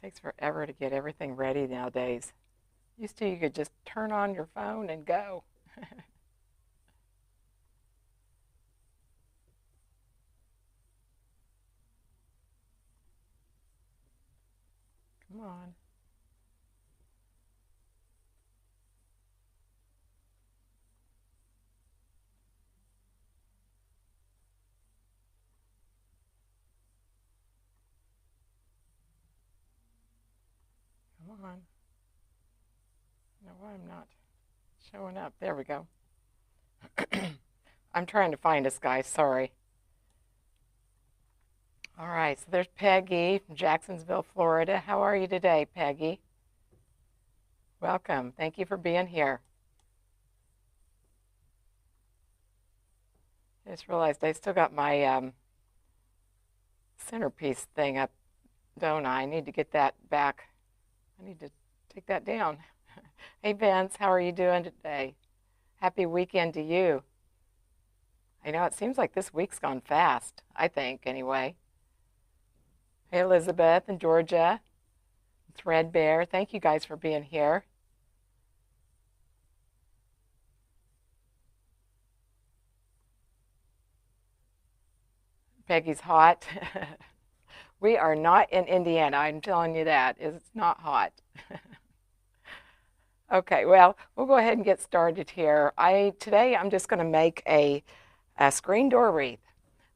Takes forever to get everything ready nowadays. Used to, you could just turn on your phone and go. Come on. Come on. No, I'm not showing up. There we go. I'm trying to find us, guys. Sorry. All right, so there's Peggy from Jacksonville, Florida. How are you today, Peggy? Welcome. Thank you for being here. I just realized I still got my centerpiece thing up, don't I? I need to get that back. I need to take that down. Hey, Vince, how are you doing today? Happy weekend to you. I know it seems like this week's gone fast, I think, anyway. Hey, Elizabeth and Georgia, Threadbare, thank you guys for being here. Peggy's hot. We are not in Indiana, I'm telling you that. It's not hot. Okay, well, we'll go ahead and get started here. Today I'm just going to make a screen door wreath.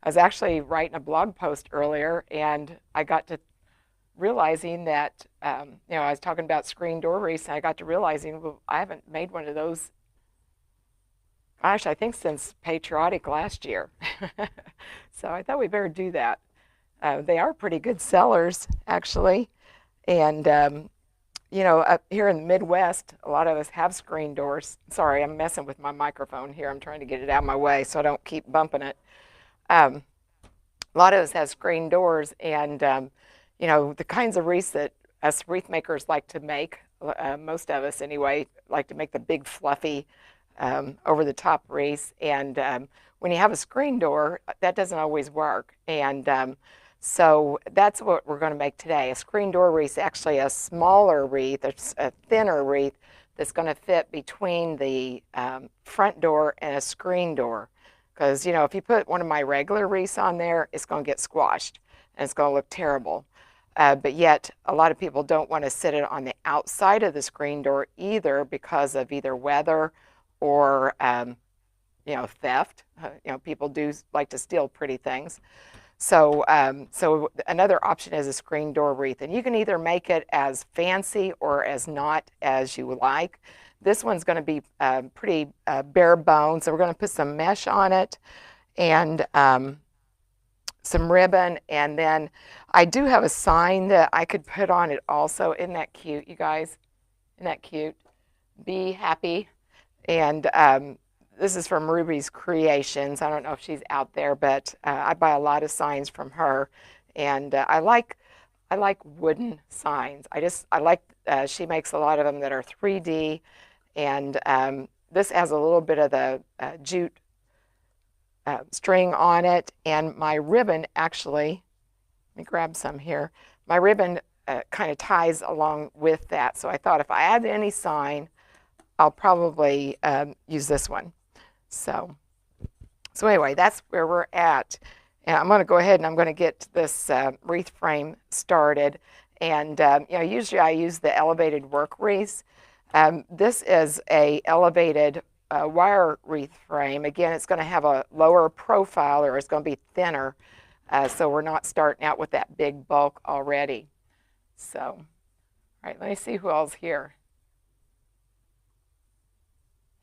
I was actually writing a blog post earlier, and I got to realizing that I was talking about screen door wreaths, and I got to realizing, well, I haven't made one of those. Gosh, I think since Patriotic last year. So I thought we better do that. They are pretty good sellers, actually, and up here in the Midwest, a lot of us have screen doors. Sorry, I'm messing with my microphone here. I'm trying to get it out of my way so I don't keep bumping it. Um, a lot of us have screen doors, and the kinds of wreaths that us wreath makers like to make, most of us anyway, like to make the big fluffy over the top wreaths. And when you have a screen door, that doesn't always work. And so that's what we're going to make today. A screen door wreath is actually a smaller wreath, a thinner wreath that's going to fit between the front door and a screen door. Because, if you put one of my regular wreaths on there, it's going to get squashed and it's going to look terrible. But yet, a lot of people don't want to sit it on the outside of the screen door either because of either weather or, theft. People do like to steal pretty things. So another option is a screen door wreath, and you can either make it as fancy or as not as you like. This one's going to be pretty bare bones, so we're going to put some mesh on it and some ribbon, and then I do have a sign that I could put on it also. Isn't that cute, you guys? Isn't that cute? Be happy. And this is from Ruby's Creations. I don't know if she's out there, but I buy a lot of signs from her, and I like wooden signs. I like she makes a lot of them that are 3D, and this has a little bit of the jute string on it, and my ribbon actually. Let me grab some here. My ribbon kind of ties along with that, so I thought if I add any sign, I'll probably use this one. So anyway, that's where we're at. And I'm going to go ahead and I'm going to get this wreath frame started. And usually I use the elevated work wreaths. This is a elevated wire wreath frame. Again, it's going to have a lower profile, or it's going to be thinner. So we're not starting out with that big bulk already. So, all right, let me see who all's here.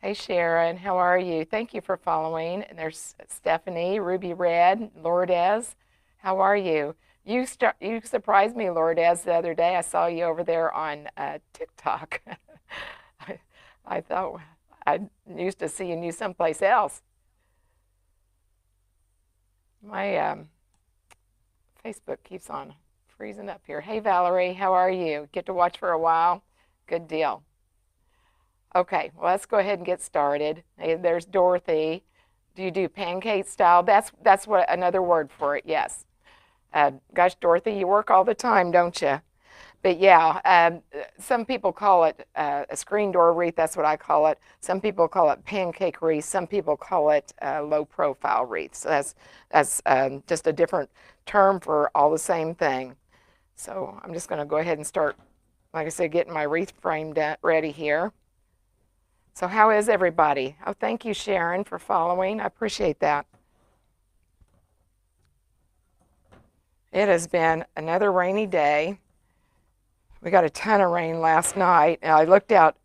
Hey Sharon, how are you? Thank you for following. And there's Stephanie, Ruby Red, Lourdes. How are you? You surprised me, Lourdes, the other day. I saw you over there on TikTok. I, I thought I'm used to seeing you someplace else. My Facebook keeps on freezing up here. Hey Valerie, how are you? Get to watch for a while? Good deal. Okay, well, let's go ahead and get started. Hey, there's Dorothy. Do you do pancake style? That's what another word for it, yes. Gosh, Dorothy, you work all the time, don't you? But yeah, some people call it a screen door wreath. That's what I call it. Some people call it pancake wreath. Some people call it low profile wreath. So that's just a different term for all the same thing. So I'm just going to go ahead and start, like I said, getting my wreath framed ready here. So how is everybody? Oh, thank you, Sharon, for following. I appreciate that. It has been another rainy day. We got a ton of rain last night, and I looked out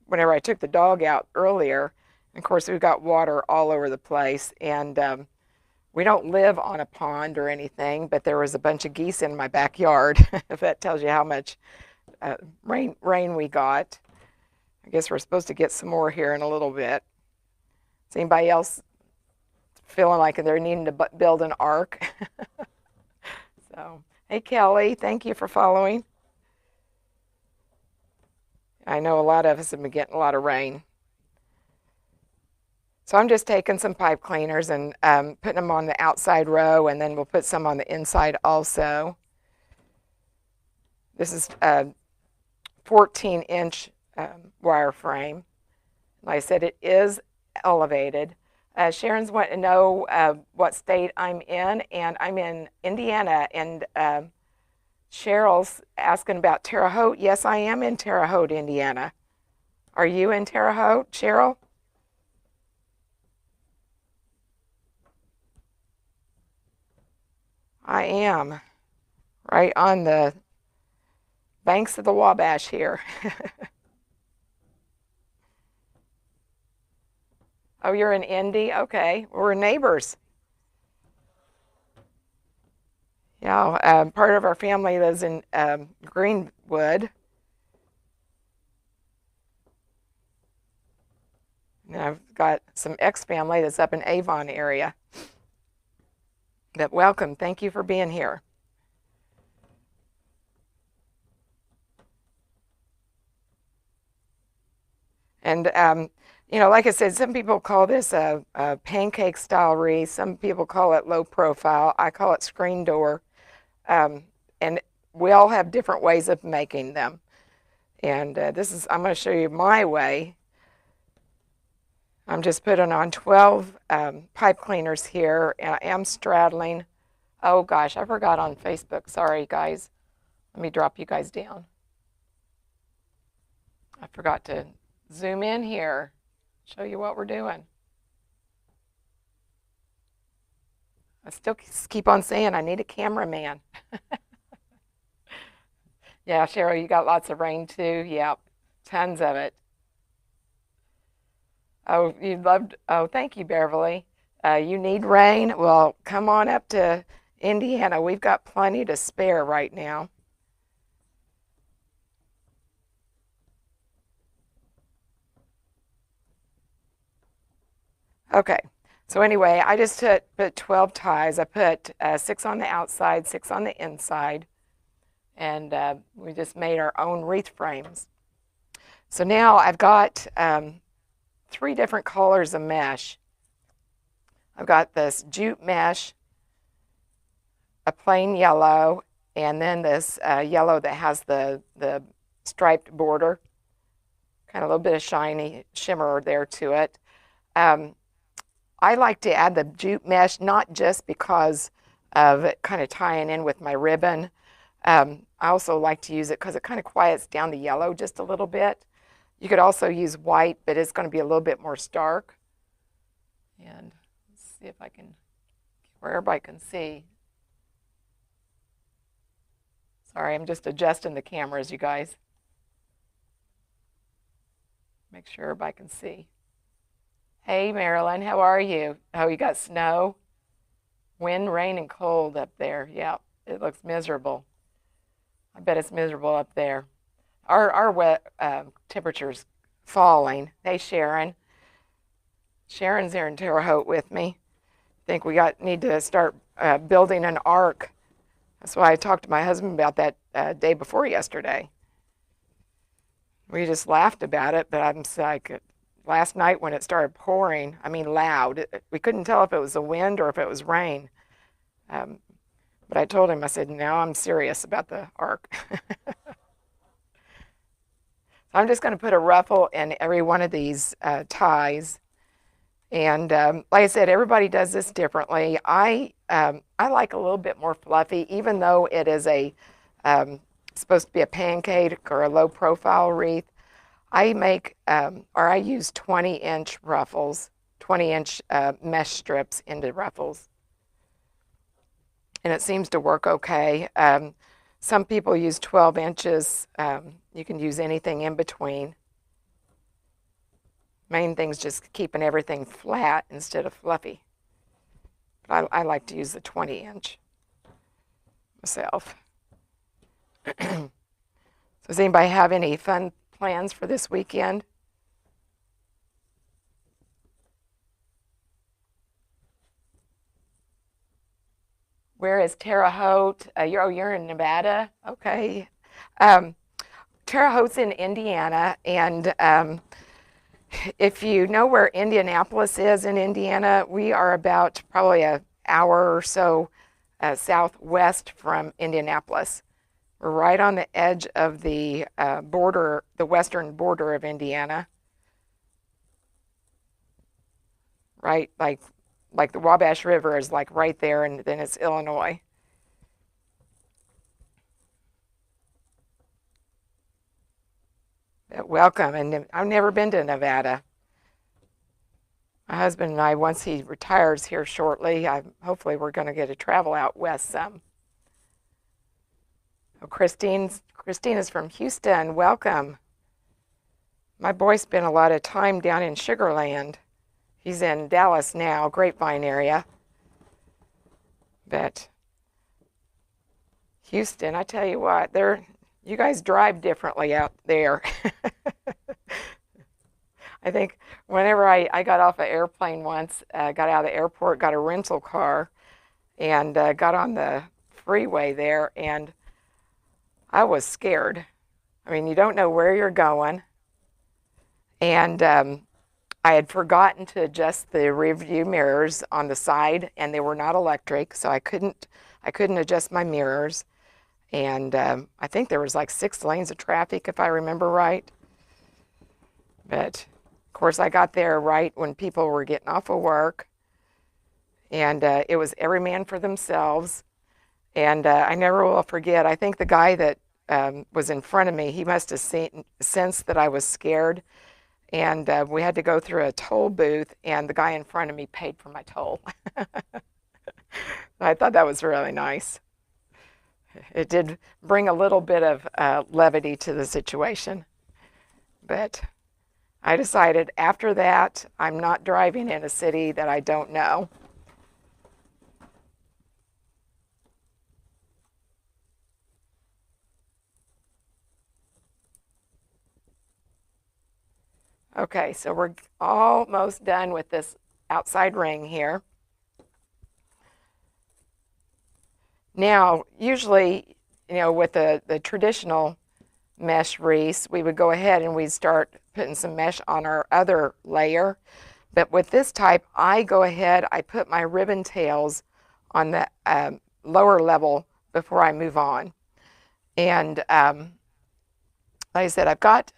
whenever I took the dog out earlier. Of course, we've got water all over the place, and we don't live on a pond or anything, but there was a bunch of geese in my backyard, if that tells you how much rain we got. I guess we're supposed to get some more here in a little bit. Is anybody else feeling like they're needing to build an ark? So, hey, Kelly, thank you for following. I know a lot of us have been getting a lot of rain. So I'm just taking some pipe cleaners and putting them on the outside row, and then we'll put some on the inside also. This is a 14-inch wire frame. Like I said, it is elevated. Sharon's wanting to know what state I'm in, and I'm in Indiana. And Cheryl's asking about Terre Haute. Yes, I am in Terre Haute, Indiana. Are you in Terre Haute, Cheryl? I am right on the banks of the Wabash here. Oh, you're in Indy? Okay, we're neighbors. Yeah, part of our family lives in Greenwood. And I've got some ex-family that's up in Avon area. But welcome, thank you for being here. And like I said, some people call this a pancake style wreath. Some people call it low profile. I call it screen door. And we all have different ways of making them. And I'm going to show you my way. I'm just putting on 12 pipe cleaners here, and I am straddling. Oh gosh, I forgot on Facebook. Sorry, guys. Let me drop you guys down. I forgot to zoom in here, show you what we're doing. I still keep on saying I need a cameraman. Yeah, Cheryl, you got lots of rain too. Yep, tons of it. Oh, thank you, Beverly. You need rain? Well, come on up to Indiana. We've got plenty to spare right now. Okay, so anyway, I just put 12 ties. I put 6 on the outside, 6 on the inside, and we just made our own wreath frames. So now I've got 3 different colors of mesh. I've got this jute mesh, a plain yellow, and then this yellow that has the striped border, kind of a little bit of shiny shimmer there to it. I like to add the jute mesh not just because of it kind of tying in with my ribbon. I also like to use it because it kind of quiets down the yellow just a little bit. You could also use white, but it's going to be a little bit more stark. And let's see if I can, where everybody can see. Sorry, I'm just adjusting the cameras, you guys. Make sure everybody can see. Hey, Marilyn, how are you? Oh, you got snow? Wind, rain, and cold up there. Yeah, it looks miserable. I bet it's miserable up there. Our wet temperature's falling. Hey, Sharon. Sharon's there in Terre Haute with me. I think we need to start building an ark. That's why I talked to my husband about that day before yesterday. We just laughed about it, but I'm like, last night when it started pouring, I mean loud, we couldn't tell if it was the wind or if it was rain. But I told him, I said, now I'm serious about the arc. I'm just going to put a ruffle in every one of these ties. And like I said, everybody does this differently. I like a little bit more fluffy, even though it is supposed to be a pancake or a low profile wreath. I use 20-inch ruffles, 20-inch mesh strips into ruffles. And it seems to work okay. Some people use 12 inches. You can use anything in between. Main thing's just keeping everything flat instead of fluffy. But I like to use the 20-inch myself. So does anybody have any fun plans for this weekend? Where is Terre Haute? You're in Nevada? Okay. Terre Haute's in Indiana, and if you know where Indianapolis is in Indiana, we are about probably an hour or so southwest from Indianapolis. We're right on the edge of the border, the western border of Indiana. Right, like the Wabash River is like right there, and then it's Illinois. Welcome, and I've never been to Nevada. My husband and I, once he retires here shortly, hopefully we're going to get to travel out west some. Oh, Christina's from Houston. Welcome. My boy spent a lot of time down in Sugar Land. He's in Dallas now, Grapevine area. But Houston, I tell you what, you guys drive differently out there. I think whenever I got off an airplane once, got out of the airport, got a rental car, and got on the freeway there, and I was scared. I mean, you don't know where you're going. And I had forgotten to adjust the rear view mirrors on the side, and they were not electric, so I couldn't adjust my mirrors. And I think there was like 6 lanes of traffic, if I remember right. But of course, I got there right when people were getting off of work, and it was every man for themselves. And I never will forget, I think the guy that was in front of me, he must have sensed that I was scared. And we had to go through a toll booth, and the guy in front of me paid for my toll. I thought that was really nice. It did bring a little bit of levity to the situation. But I decided after that, I'm not driving in a city that I don't know. Okay, so we're almost done with this outside ring here. Now, usually, with the traditional mesh wreaths, we would go ahead and we'd start putting some mesh on our other layer. But with this type, I go ahead, I put my ribbon tails on the lower level before I move on. And like I said, I've got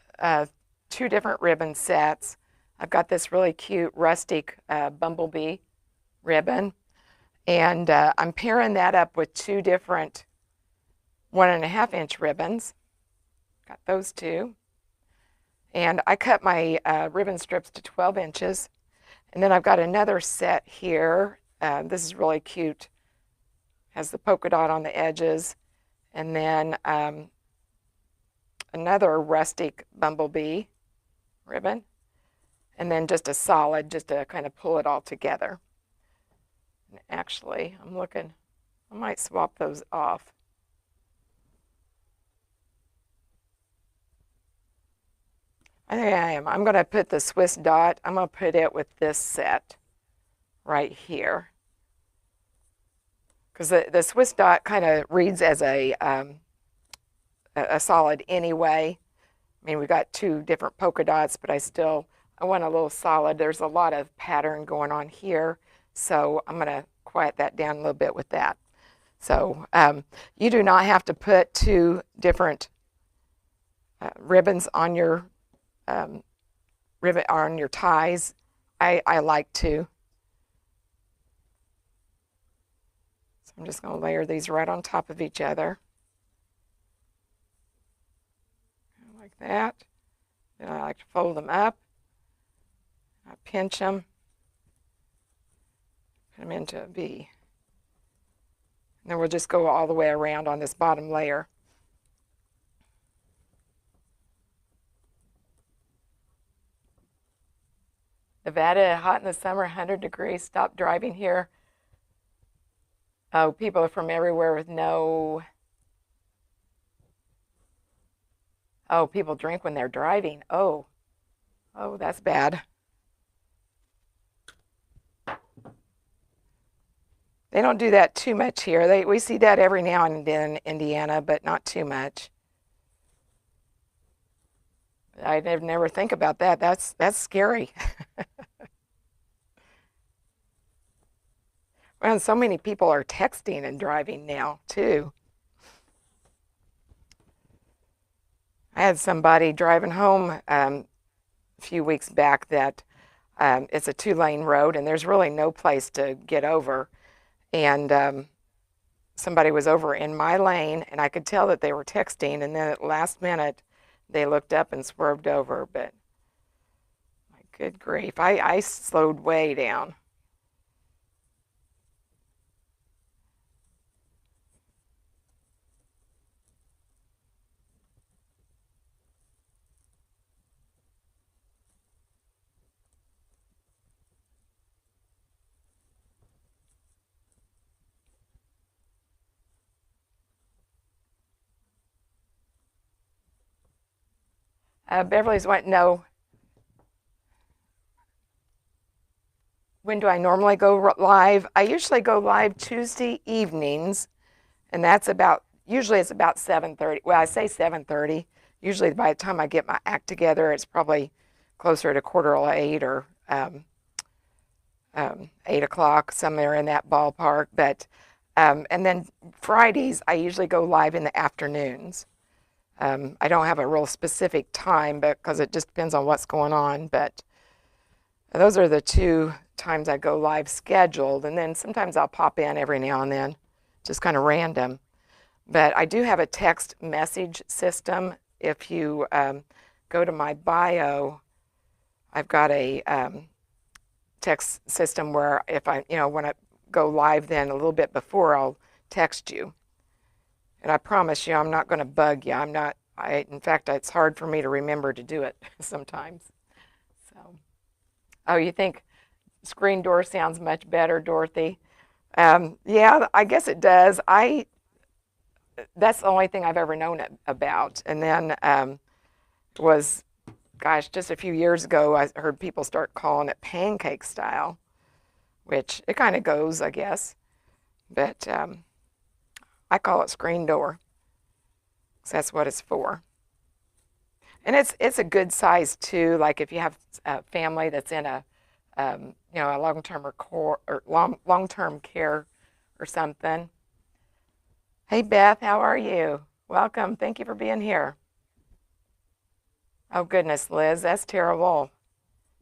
2 different ribbon sets. I've got this really cute rustic bumblebee ribbon, and I'm pairing that up with 2 different 1.5-inch ribbons. Got those 2. And I cut my ribbon strips to 12 inches. And then I've got another set here. This is really cute. Has the polka dot on the edges. And then another rustic bumblebee ribbon, and then just a solid, just to kind of pull it all together. And actually, I'm looking, I might swap those off. I think I am. I'm going to put the Swiss dot, I'm going to put it with this set right here. Because the Swiss dot kind of reads as a solid anyway. I mean, we got 2 different polka dots, but I want a little solid. There's a lot of pattern going on here, so I'm going to quiet that down a little bit with that. So you do not have to put two different ribbons on your ribbon on your ties. I like to. So I'm just going to layer these right on top of each other. Like that. Then I like to fold them up. I pinch them. Put them into a V. And then we'll just go all the way around on this bottom layer. Nevada, hot in the summer, 100 degrees. Stop driving here. Oh, people are from everywhere with no. Oh, people drink when they're driving. Oh, that's bad. They don't do that too much here. We see that every now and then in Indiana, but not too much. I never think about that. That's scary. Well, so many people are texting and driving now too. I had somebody driving home a few weeks back that it's a two-lane road and there's really no place to get over. And somebody was over in my lane and I could tell that they were texting, and then at the last minute they looked up and swerved over. But my good grief, I slowed way down. Beverly's went, no. When do I normally go live? I usually go live Tuesday evenings, and usually it's about 7:30. Well, I say 7:30. Usually by the time I get my act together, it's probably closer to 7:45 or 8 o'clock, somewhere in that ballpark. But and then Fridays, I usually go live in the afternoons. I don't have a real specific time, because it just depends on what's going on. But those are the two times I go live scheduled, and then sometimes I'll pop in every now and then, just kind of random. But I do have a text message system. If you go to my bio, I've got a text system where if when I go live, then a little bit before, I'll text you. And I promise you, I'm not going to bug you. In fact, it's hard for me to remember to do it sometimes. So, oh, you think screen door sounds much better, Dorothy? Yeah, I guess it does. That's the only thing I've ever known about. And then gosh, just a few years ago, I heard people start calling it pancake style, which it kind of goes, I guess. But I call it screen door, because that's what it's for. And it's a good size too. Like if you have a family that's in a long-term long-term care or something. Hey Beth, how are you? Welcome. Thank you for being here. Oh goodness, Liz, that's terrible.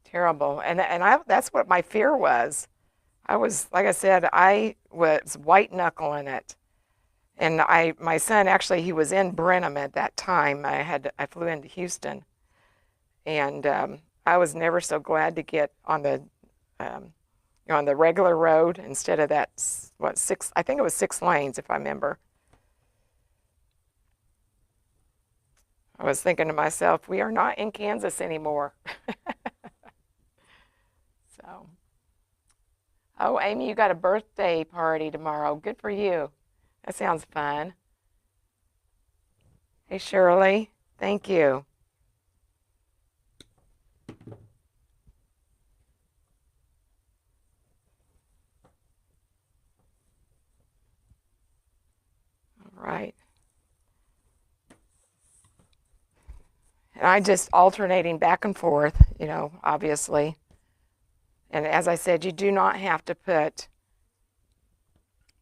Terrible. And that's what my fear was. Like I said, I was white knuckling it. And my son, actually, he was in Brenham at that time. I flew into Houston, and I was never so glad to get on the on the regular road instead of that six. I think it was 6 lanes, if I remember. I was thinking to myself, we are not in Kansas anymore. So, oh, Amy, you got a birthday party tomorrow. Good for you. That sounds fun. Hey, Shirley, thank you. All right. And I just alternating back and forth, obviously. And as I said, you do not have to put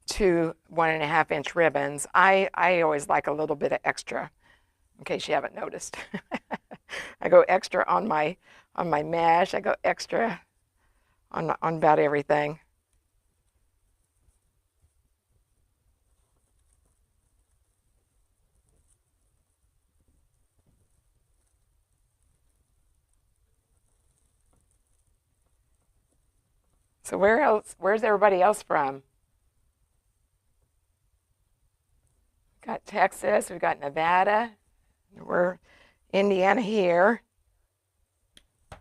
2 1.5 inch ribbons. I always like a little bit of extra, in case you haven't noticed. I go extra on my mesh. I go extra on about everything. So where's everybody else from? Got Texas, we've got Nevada, we're Indiana here. I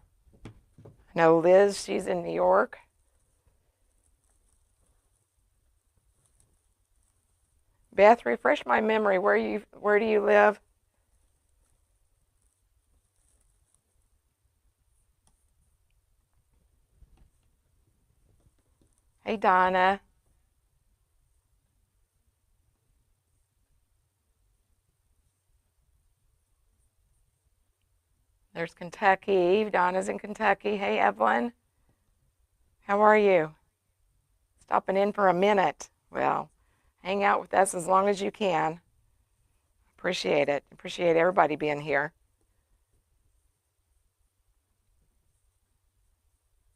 know Liz, she's in New York. Beth, refresh my memory. Where do you live? Hey, Donna. There's Kentucky. Donna's in Kentucky. Hey, Evelyn. How are you? Stopping in for a minute. Well, hang out with us as long as you can. Appreciate it. Appreciate everybody being here.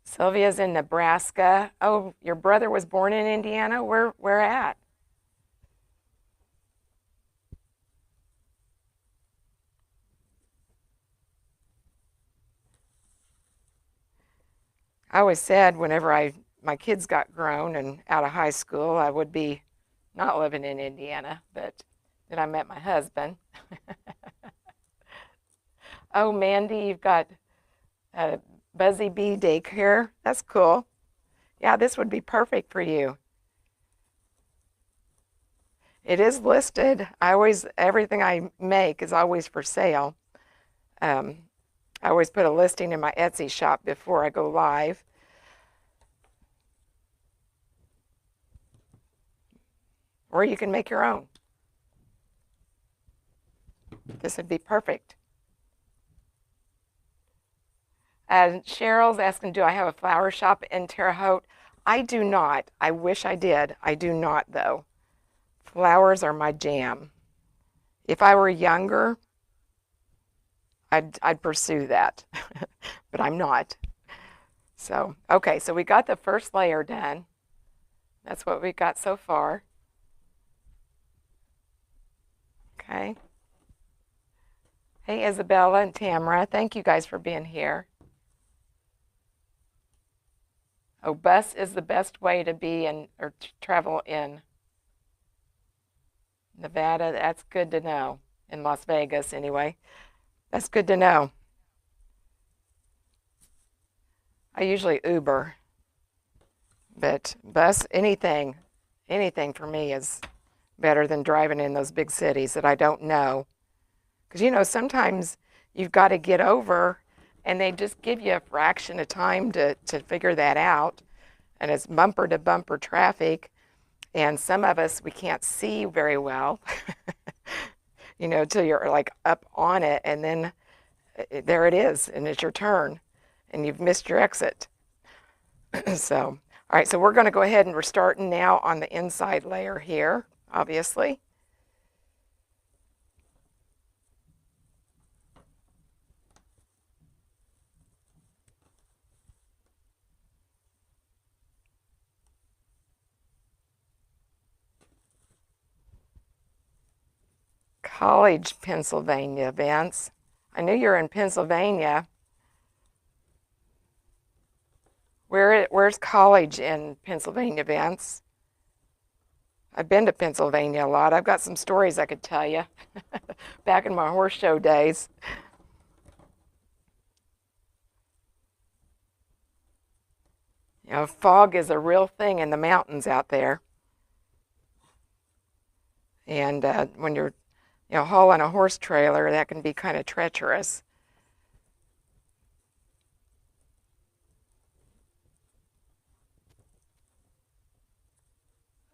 Sylvia's in Nebraska. Oh, your brother was born in Indiana? Where at? I always said whenever my kids got grown and out of high school, I would be not living in Indiana, but then I met my husband. Oh, Mandy, you've got Buzzy Bee Daycare. That's cool. Yeah, this would be perfect for you. It is listed. Everything I make is always for sale. Um, I always put a listing in my Etsy shop before I go live. Or you can make your own. This would be perfect. And Cheryl's asking, do I have a flower shop in Terre Haute? I do not. I wish I did. I do not, though. Flowers are my jam. If I were younger, I'd pursue that, but I'm not. So, okay, so we got the first layer done. That's what we got so far. Okay. Hey, Isabella and Tamara, thank you guys for being here. Oh, bus is the best way to be in or to travel in Nevada. That's good to know. In Las Vegas, anyway. That's good to know. I usually Uber, but bus, anything for me is better than driving in those big cities that I don't know. Because, sometimes you've got to get over and they just give you a fraction of time to figure that out. And it's bumper to bumper traffic. And some of us, we can't see very well, till you're like up on it. And then there it is, and it's your turn. And you've missed your exit. So, all right, so we're going to go ahead and we're starting now on the inside layer here, obviously. College, Pennsylvania, Vince. I knew you're in Pennsylvania. Where's college in Pennsylvania, Vince? I've been to Pennsylvania a lot. I've got some stories I could tell you back in my horse show days. Fog is a real thing in the mountains out there. And when you're, hauling a horse trailer, that can be kind of treacherous.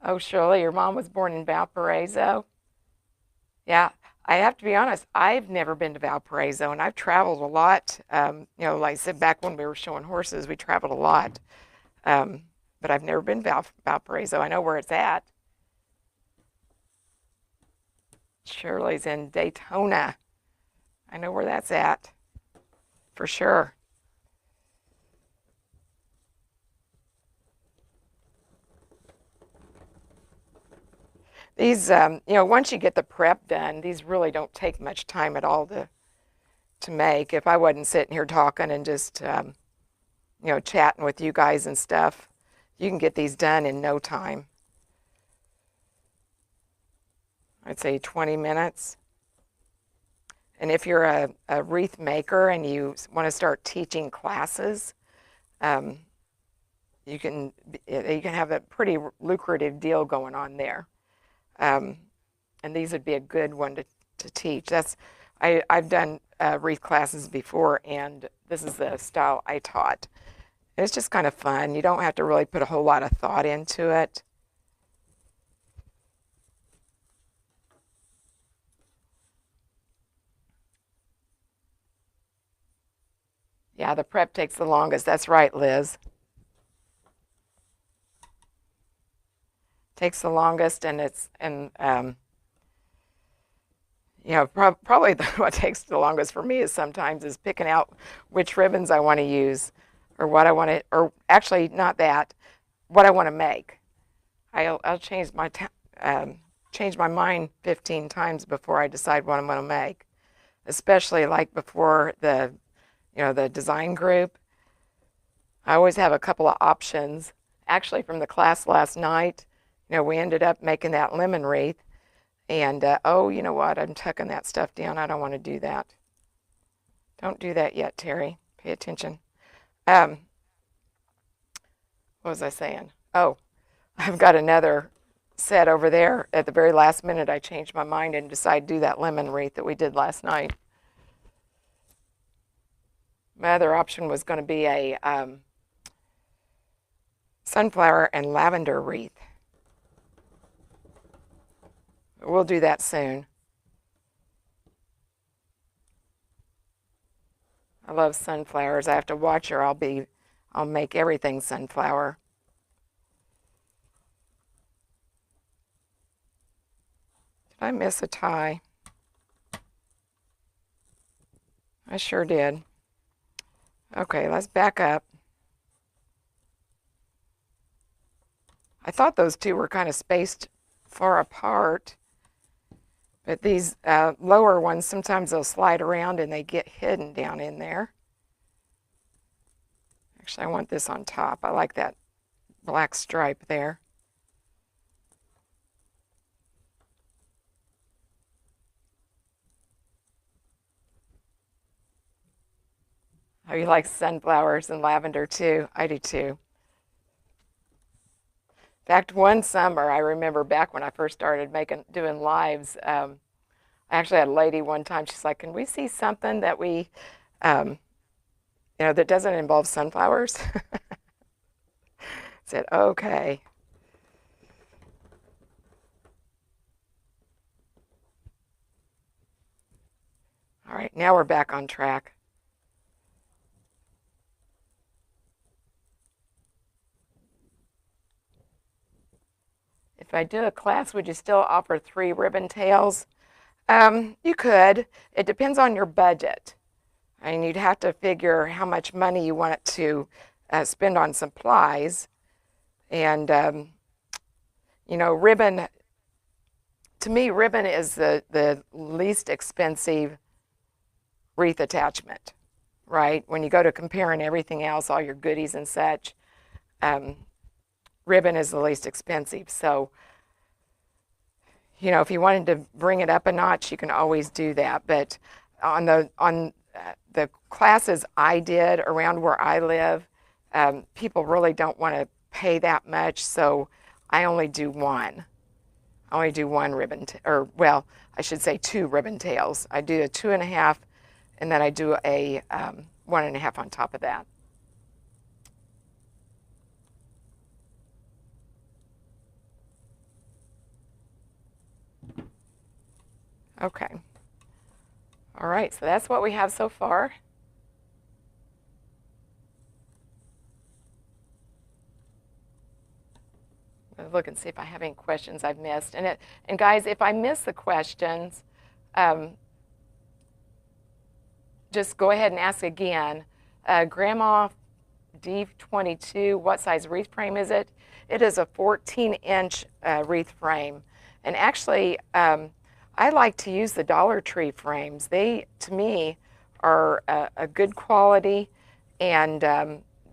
Oh, Shirley, your mom was born in Valparaiso. Yeah, I have to be honest, I've never been to Valparaiso and I've traveled a lot. Like I said, back when we were showing horses, we traveled a lot. But I've never been to Valparaiso. I know where it's at. Shirley's in Daytona. I know where that's at for sure. These, once you get the prep done, these really don't take much time at all to make. If I wasn't sitting here talking and just, chatting with you guys and stuff, you can get these done in no time. I'd say 20 minutes. And if you're a wreath maker and you want to start teaching classes, um, you can have a pretty lucrative deal going on there. Um, and these would be a good one to teach. I've done wreath classes before, and this is the style I taught. It's just kind of fun. You don't have to really put a whole lot of thought into it. Yeah, the prep takes the longest. That's right, Liz. Takes the longest, and probably what takes the longest for me is sometimes is picking out which ribbons I want to use, or what I want to, or actually not that, what I want to make. I'll change my mind 15 times before I decide what I'm going to make, especially like before the design group. I always have a couple of options. Actually, from the class last night, we ended up making that lemon wreath. And, oh, you know what? I'm tucking that stuff down. I don't want to do that. Don't do that yet, Terry. Pay attention. What was I saying? Oh, I've got another set over there. At the very last minute, I changed my mind and decided to do that lemon wreath that we did last night. My other option was going to be a sunflower and lavender wreath. We'll do that soon. I love sunflowers. I have to watch her. I'll make everything sunflower. Did I miss a tie? I sure did. Okay, let's back up. I thought those two were kind of spaced far apart, but these lower ones, sometimes they'll slide around and they get hidden down in there. Actually, I want this on top. I like that black stripe there. Oh, you like sunflowers and lavender too? I do too. In fact, one summer, I remember back when I first started doing lives, I actually had a lady one time, she's like, can we see something that um, that doesn't involve sunflowers? I said, okay. All right, now we're back on track. If I do a class, would you still offer 3 ribbon tails? You could. It depends on your budget. I mean, you'd have to figure how much money you want it to spend on supplies. And, ribbon, to me, ribbon is the least expensive wreath attachment, right? When you go to comparing everything else, all your goodies and such, ribbon is the least expensive. So, if you wanted to bring it up a notch, you can always do that. But on the classes I did around where I live, people really don't want to pay that much, so I only do one. I only do one ribbon, I should say 2 ribbon tails. I do a 2.5, and then I do a 1.5 on top of that. Okay. All right, so that's what we have so far. look and see if I have any questions I've missed. And guys, if I miss the questions, just go ahead and ask again. Grandma D22, what size wreath frame is it? It is a 14-inch wreath frame. And actually, I like to use the Dollar Tree frames. They, to me, are a good quality, and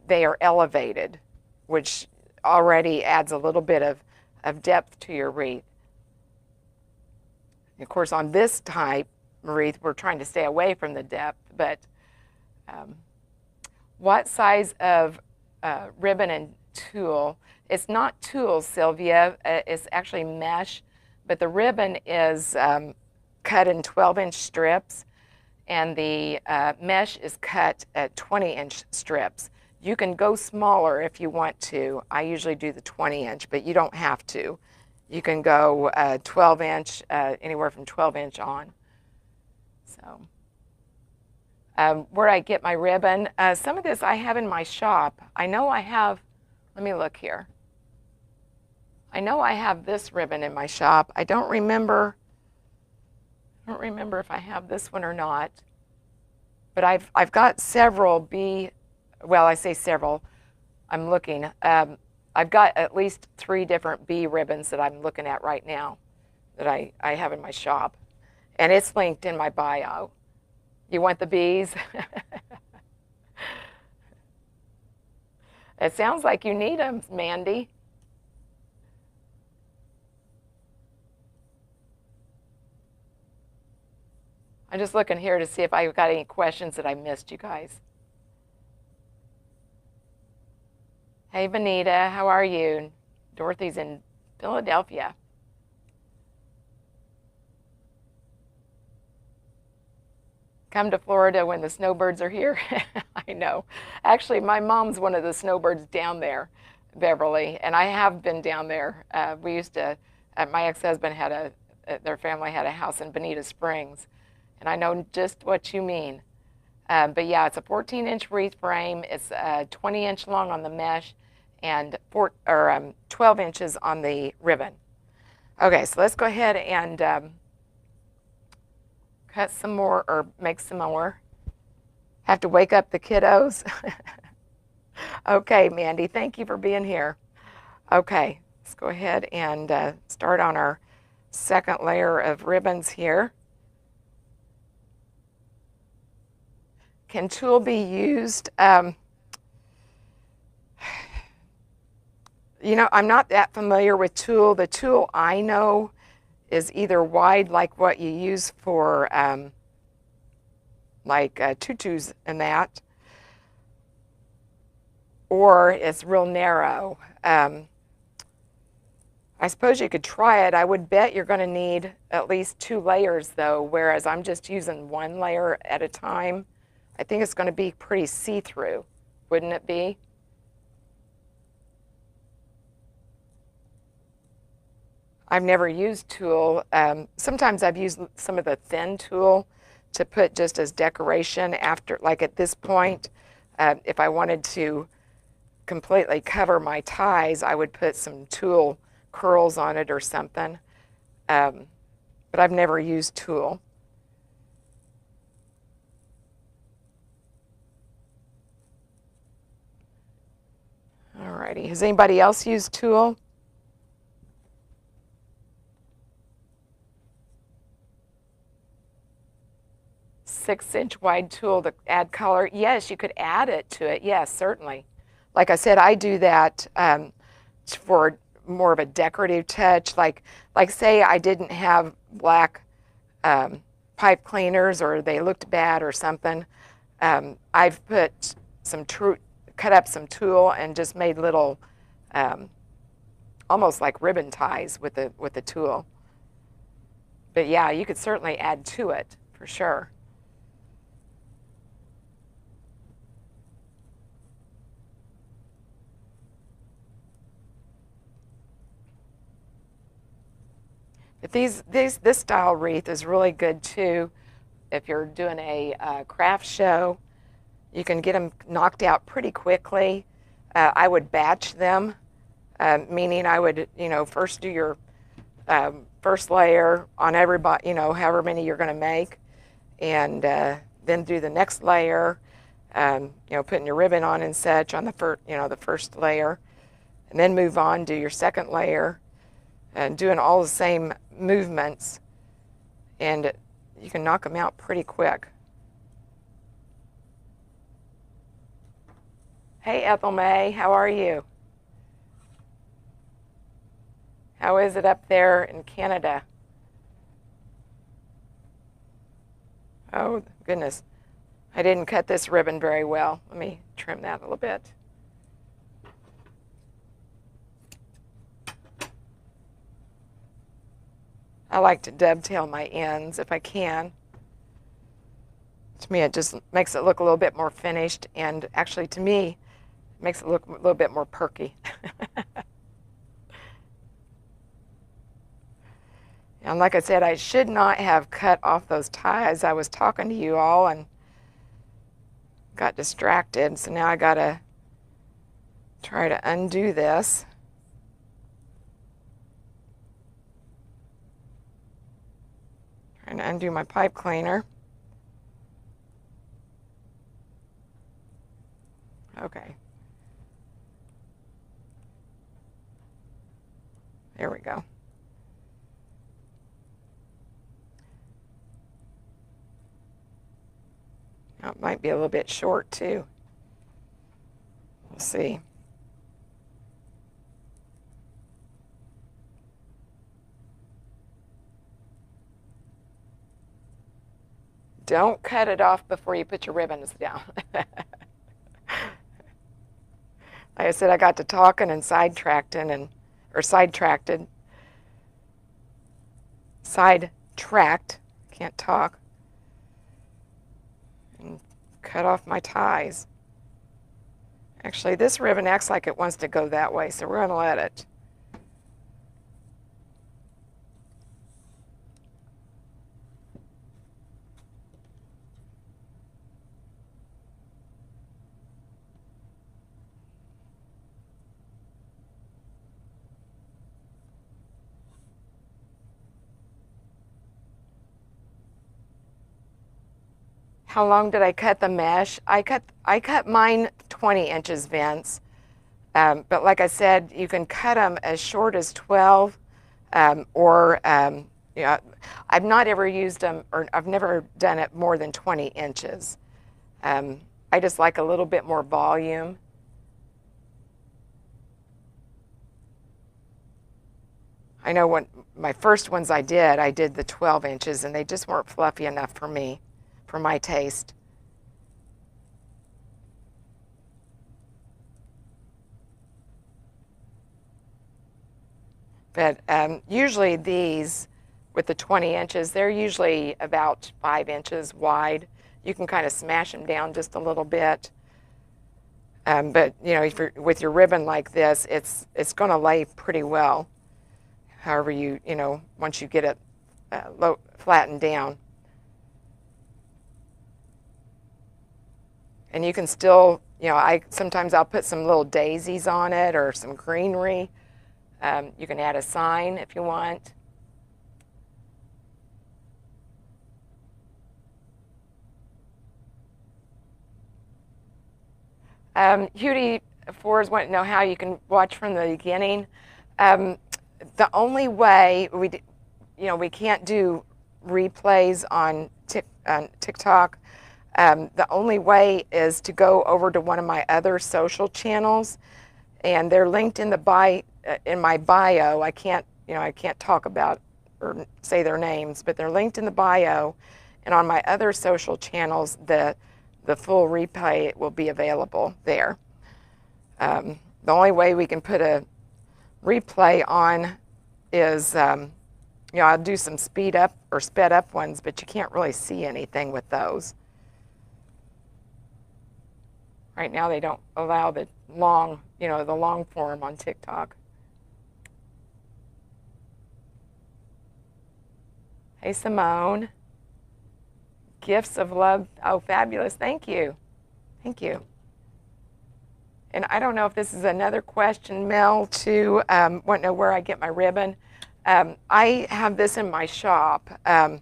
they are elevated, which already adds a little bit of depth to your wreath. Of course, on this type wreath, we're trying to stay away from the depth, but what size of ribbon and tulle? It's not tulle, Sylvia. It's actually mesh, but the ribbon is cut in 12-inch strips, and the mesh is cut at 20-inch strips. You can go smaller if you want to. I usually do the 20-inch, but you don't have to. You can go 12-inch, anywhere from 12-inch on. So, where I get my ribbon, some of this I have in my shop. I know I have, let me look here. I know I have this ribbon in my shop. I don't remember if I have this one or not. But I've got several well, I say several. I'm looking. I've got at least 3 different bee ribbons that I'm looking at right now that I have in my shop. And it's linked in my bio. You want the bees? It sounds like you need them, Mandy. I'm just looking here to see if I've got any questions that I missed, you guys. Hey, Benita, how are you? Dorothy's in Philadelphia. Come to Florida when the snowbirds are here. I know. Actually, my mom's one of the snowbirds down there, Beverly, and I have been down there. We used to, my ex-husband had their family had a house in Bonita Springs, and I know just what you mean. But yeah, it's a 14-inch wreath frame. It's 20-inch long on the mesh, and 12 inches on the ribbon. Okay, so let's go ahead and cut some more, or make some more. Have to wake up the kiddos. Okay, Mandy, thank you for being here. Okay, let's go ahead and start on our second layer of ribbons here. Can tulle be used? You know, I'm not that familiar with tulle. The tulle I know is either wide, like what you use for tutus and that, or it's real narrow. I suppose you could try it. I would bet you're going to need at least 2 layers, though, whereas I'm just using 1 layer at a time. I think it's going to be pretty see-through, wouldn't it be? I've never used tulle. Sometimes I've used some of the thin tulle to put just as decoration after, like at this point, if I wanted to completely cover my ties, I would put some tulle curls on it or something. But I've never used tulle. Alrighty, has anybody else used tulle? Six-inch wide tulle to add color. Yes, you could add it to it. Yes, certainly. Like I said, I do that for more of a decorative touch. Like say I didn't have black pipe cleaners, or they looked bad or something. I've put some cut up some tulle and just made little, almost like ribbon ties with the tulle. But yeah, you could certainly add to it for sure. But this style wreath is really good too. If you're doing a craft show, you can get them knocked out pretty quickly. I would batch them meaning I would, first do your first layer on everybody, however many you're going to make, and then do the next layer, putting your ribbon on and such on the first layer, and then move on, do your second layer, and doing all the same movements, and you can knock them out pretty quick. Hey, Ethel May, how are you? How is it up there in Canada? Oh, goodness. I didn't cut this ribbon very well. Let me trim that a little bit. I like to dovetail my ends if I can. To me, it just makes it look a little bit more finished, and actually, to me, it makes it look a little bit more perky. And like I said, I should not have cut off those ties. I was talking to you all and got distracted, so now I gotta try to undo this. Trying to undo my pipe cleaner. Okay. There we go. Now it might be a little bit short too. We'll see. Don't cut it off before you put your ribbons down. Like I said, I got to talking and sidetracked, can't talk, and cut off my ties. Actually, this ribbon acts like it wants to go that way, so we're going to let it. How long did I cut the mesh? I cut mine 20 inches, Vince. But like I said, you can cut them as short as 12, or I've not ever used them, or I've never done it more than 20 inches. I just like a little bit more volume. I know when my first ones I did the 12 inches, and they just weren't fluffy enough for me, for my taste. But usually these, with the 20 inches, they're usually about 5 inches wide. You can kind of smash them down just a little bit. But if you're with your ribbon like this, it's going to lay pretty well. However once you get it flattened down. And you can still, sometimes I'll put some little daisies on it or some greenery. You can add a sign if you want. Hudie Fours want to know how you can watch from the beginning. The only way we can't do replays on TikTok. The only way is to go over to one of my other social channels, and they're linked in my bio. I can't talk about or say their names, but they're linked in the bio, and on my other social channels, the full replay will be available there. The only way we can put a replay on is, I'll do some speed up or sped up ones, but you can't really see anything with those. Right now, they don't allow the long, the long form on TikTok. Hey, Simone. Gifts of love. Oh, fabulous. Thank you. Thank you. And I don't know if this is another question, Mel, to want to know where I get my ribbon. I have this in my shop. I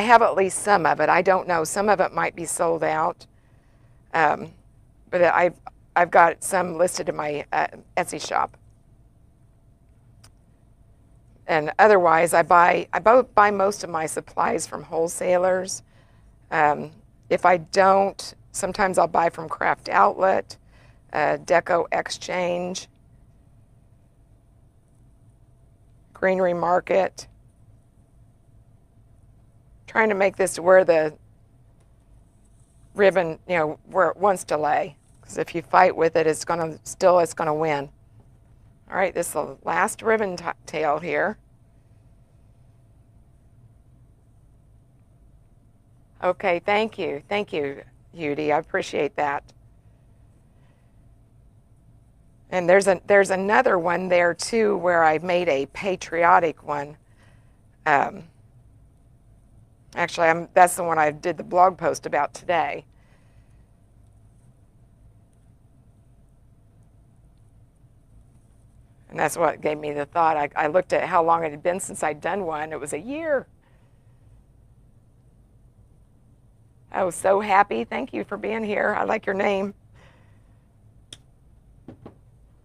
have at least some of it. I don't know. Some of it might be sold out. But I've got some listed in my Etsy shop. And otherwise, I buy most of my supplies from wholesalers. If I don't, sometimes I'll buy from Craft Outlet, Deco Exchange, Greenery Market. Trying to make this where the ribbon, where it wants to lay. Because if you fight with it, it's going to win. All right, this is the last ribbon tail here. Okay, thank you, Judy. I appreciate that. And there's another one there too where I made a patriotic one. Actually, that's the one I did the blog post about today. And that's what gave me the thought. I looked at how long it had been since I'd done one. It was a year. I was so happy. Thank you for being here. I like your name.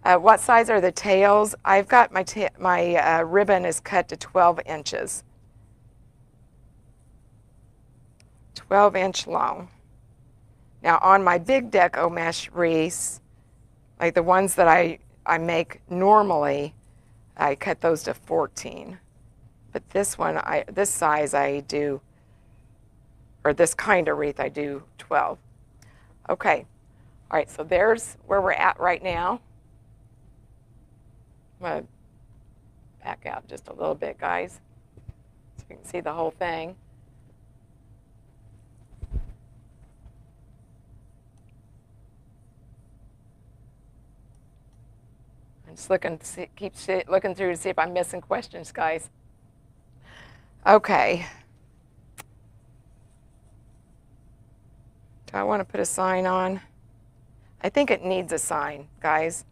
What size are the tails? I've got my ribbon is cut to 12 inches. 12-inch long. Now on my big deco mesh wreaths, like the ones that I make normally, I cut those to 14. But this one, this size I do, or this kind of wreath I do 12. Okay, all right, so there's where we're at right now. I'm gonna back out just a little bit, guys, so you can see the whole thing. I'm just keep looking through to see if I'm missing questions, guys. Okay. Do I want to put a sign on? I think it needs a sign, guys.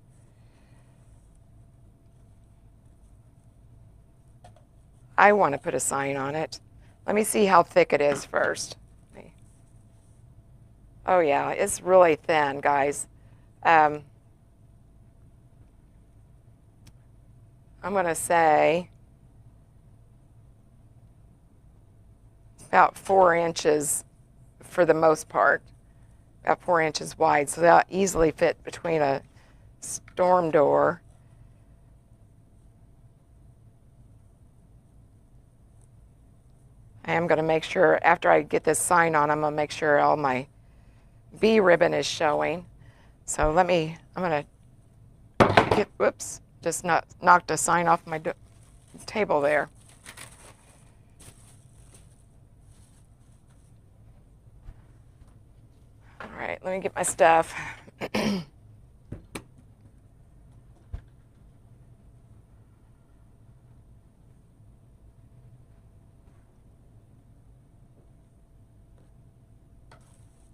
I want to put a sign on it. Let me see how thick it is first. Oh yeah, it's really thin, guys. I'm going to say about 4 inches for the most part, about 4 inches wide, so that'll easily fit between a storm door. I am going to make sure, after I get this sign on, I'm going to make sure all my B ribbon is showing. So I'm going to get, whoops, just knocked a sign off my table there. All right, let me get my stuff. Let's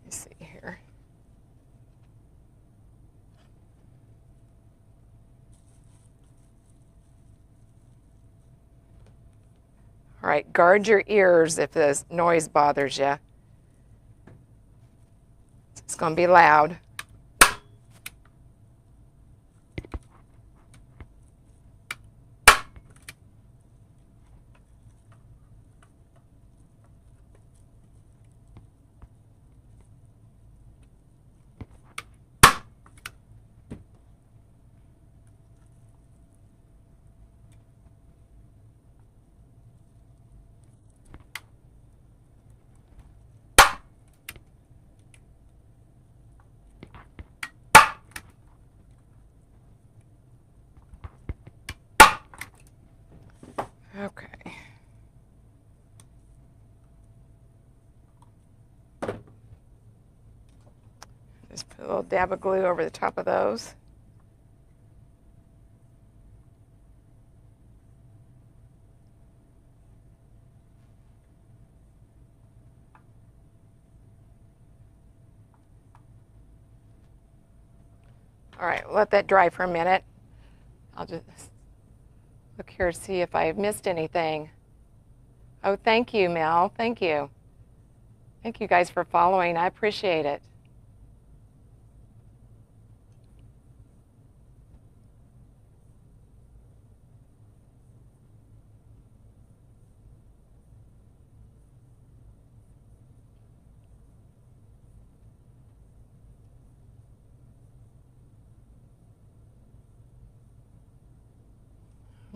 see here. All right, guard your ears if the noise bothers you. It's going to be loud. Okay. Just put a little dab of glue over the top of those. All right, let that dry for a minute. I'll just look here to see if I missed anything. Oh, thank you, Mel. Thank you. Thank you guys for following. I appreciate it.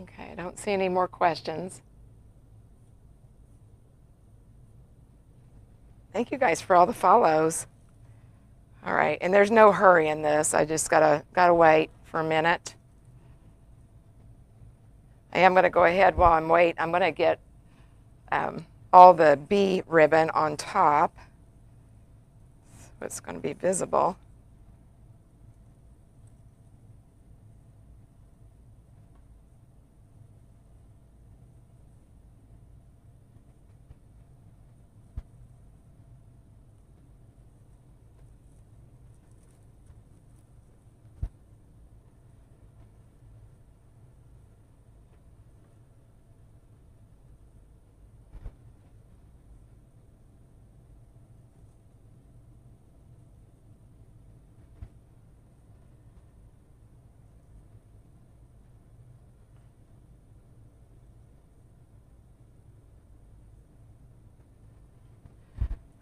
Okay, I don't see any more questions. Thank you guys for all the follows. All right, and there's no hurry in this. I just gotta wait for a minute. I am gonna go ahead while I'm waiting. I'm gonna get all the bee ribbon on top, so it's gonna be visible.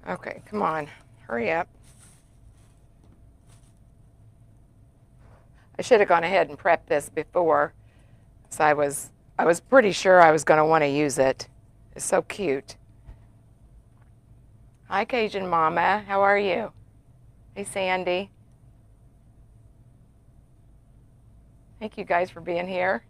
Okay, come on, hurry up. I should have gone ahead and prepped this before, so I was pretty sure I was going to want to use it. It's so cute. Hi, Cajun Mama. How are you? Hey, Sandy. Thank you guys for being here.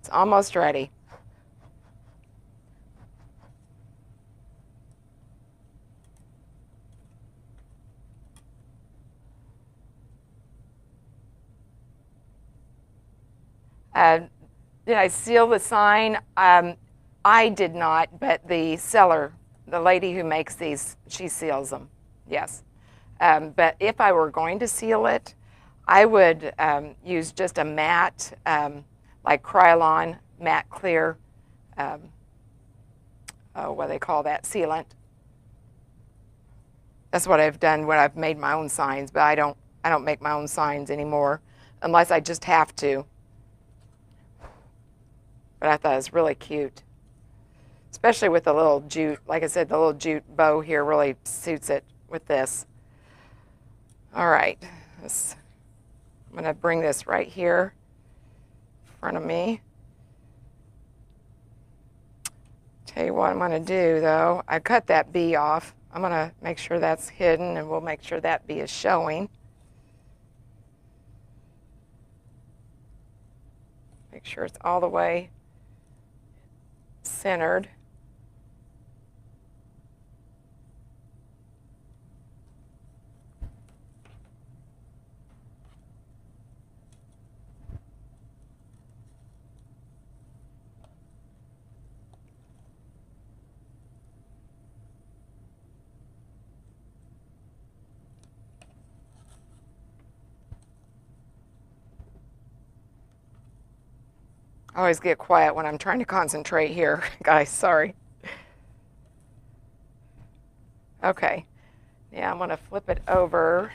It's almost ready. Did I seal the sign? I did not, but the seller, the lady who makes these, she seals them. Yes. But if I were going to seal it, I would use just a matte, like Krylon matte clear, what do they call that, sealant. That's what I've done when I've made my own signs, but I don't make my own signs anymore unless I just have to. But I thought it was really cute, especially with the little jute. Like I said, the little jute bow here really suits it with this. All right, I'm going to bring this right here in front of me. Tell you what I'm going to do, though. I cut that bee off. I'm going to make sure that's hidden, and we'll make sure that bee is showing. Make sure it's all the way centered. I always get quiet when I'm trying to concentrate here, guys, sorry. Okay, yeah, I'm gonna flip it over.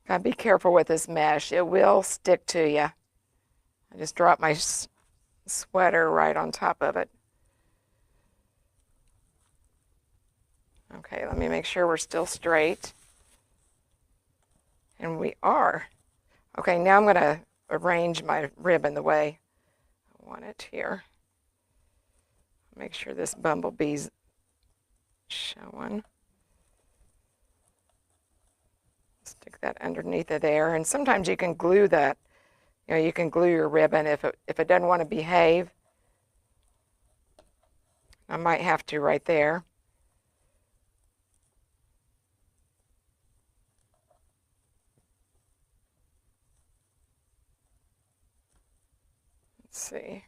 Gotta be careful with this mesh. It will stick to you. I just dropped my sweater right on top of it. Okay, let me make sure we're still straight. And we are. Okay, now I'm going to arrange my ribbon the way I want it here. Make sure this bumblebee's showing. Stick that underneath of there. And sometimes you can glue that. You know, you can glue your ribbon if it doesn't want to behave. I might have to right there. Let's see.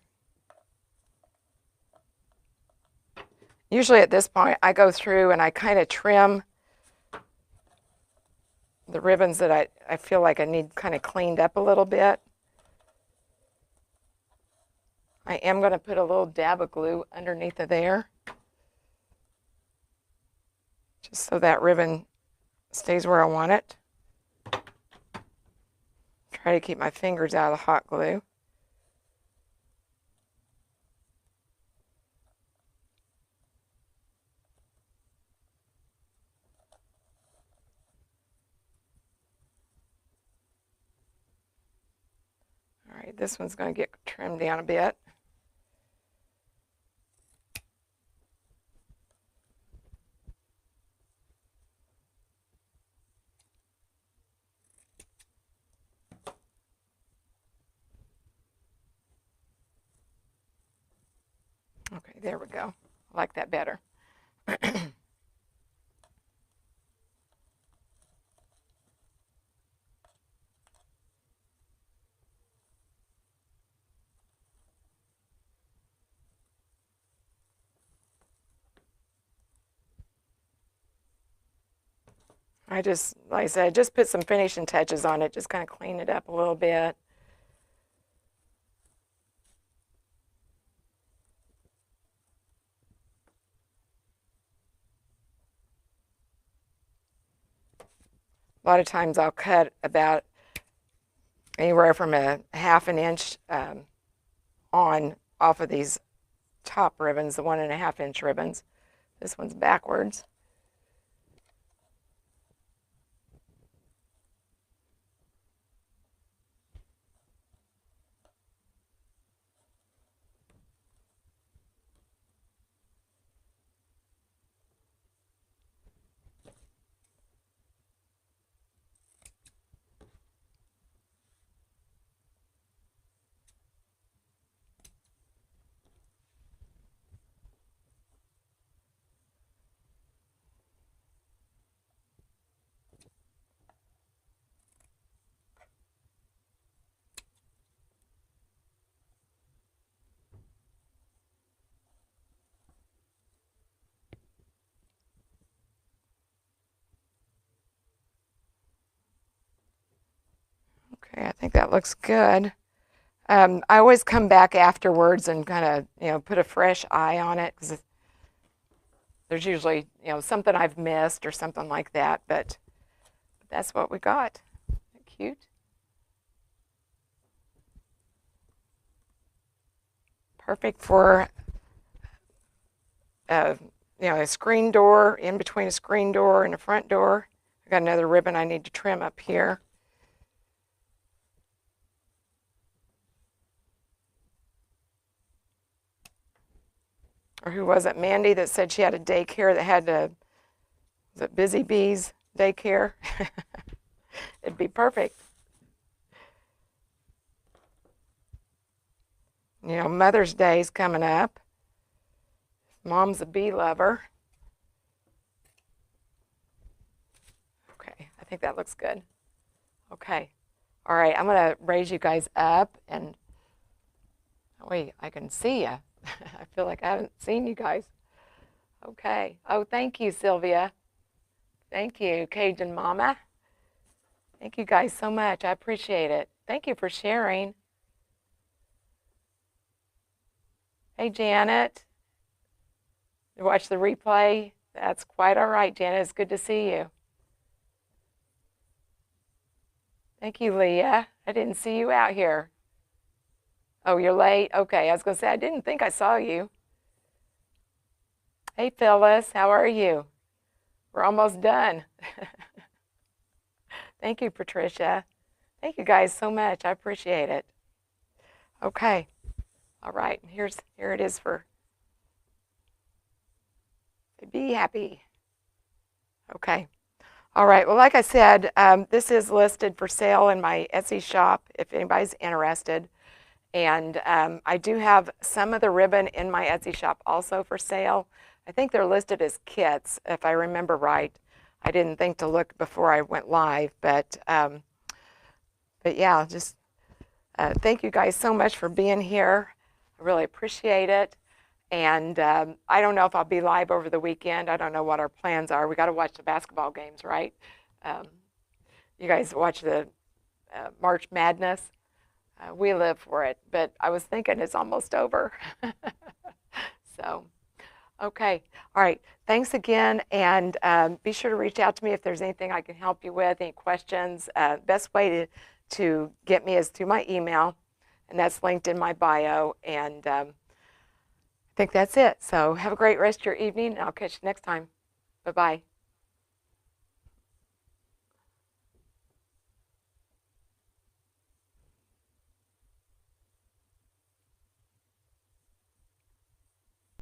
Usually at this point, I go through and I kind of trim the ribbons that I feel like I need kind of cleaned up a little bit. I am going to put a little dab of glue underneath of there, just so that ribbon stays where I want it. Try to keep my fingers out of the hot glue. All right, this one's going to get trimmed down a bit. Okay, there we go. I like that better. I just, like I said, just put some finishing touches on it, just kind of clean it up a little bit. A lot of times I'll cut about anywhere from a half an inch on off of these top ribbons, the 1.5 inch ribbons. This one's backwards. Okay, I think that looks good. I always come back afterwards and kind of, put a fresh eye on it because there's usually, something I've missed or something like that, but that's what we got. Isn't that cute? Perfect for, a screen door, in between a screen door and a front door. I got another ribbon I need to trim up here. Or who was it, Mandy, that said she had a daycare that had was it Busy Bees daycare? It'd be perfect. Mother's Day is coming up. Mom's a bee lover. Okay, I think that looks good. Okay. All right, I'm going to raise you guys up and wait, I can see you. I feel like I haven't seen you guys. Okay. Oh, thank you, Sylvia. Thank you, Cajun Mama. Thank you guys so much. I appreciate it. Thank you for sharing. Hey, Janet. You watch the replay? That's quite all right, Janet. It's good to see you. Thank you, Leah. I didn't see you out here. Oh, you're late? Okay, I was going to say, I didn't think I saw you. Hey, Phyllis, how are you? We're almost done. Thank you, Patricia. Thank you guys so much. I appreciate it. Okay. All right. Here it is for be happy. Okay. All right. Well, like I said, this is listed for sale in my Etsy shop if anybody's interested. And I do have some of the ribbon in my Etsy shop also for sale. I think they're listed as kits, if I remember right. I didn't think to look before I went live, but yeah, just thank you guys so much for being here. I really appreciate it. And I don't know if I'll be live over the weekend. I don't know what our plans are. We got to watch the basketball games, right? Um, you guys watch the March Madness. We live for it, but I was thinking it's almost over. So, okay. All right. Thanks again. And be sure to reach out to me if there's anything I can help you with, any questions. Best way to get me is through my email, and that's linked in my bio. And I think that's it. So have a great rest of your evening, and I'll catch you next time. Bye-bye.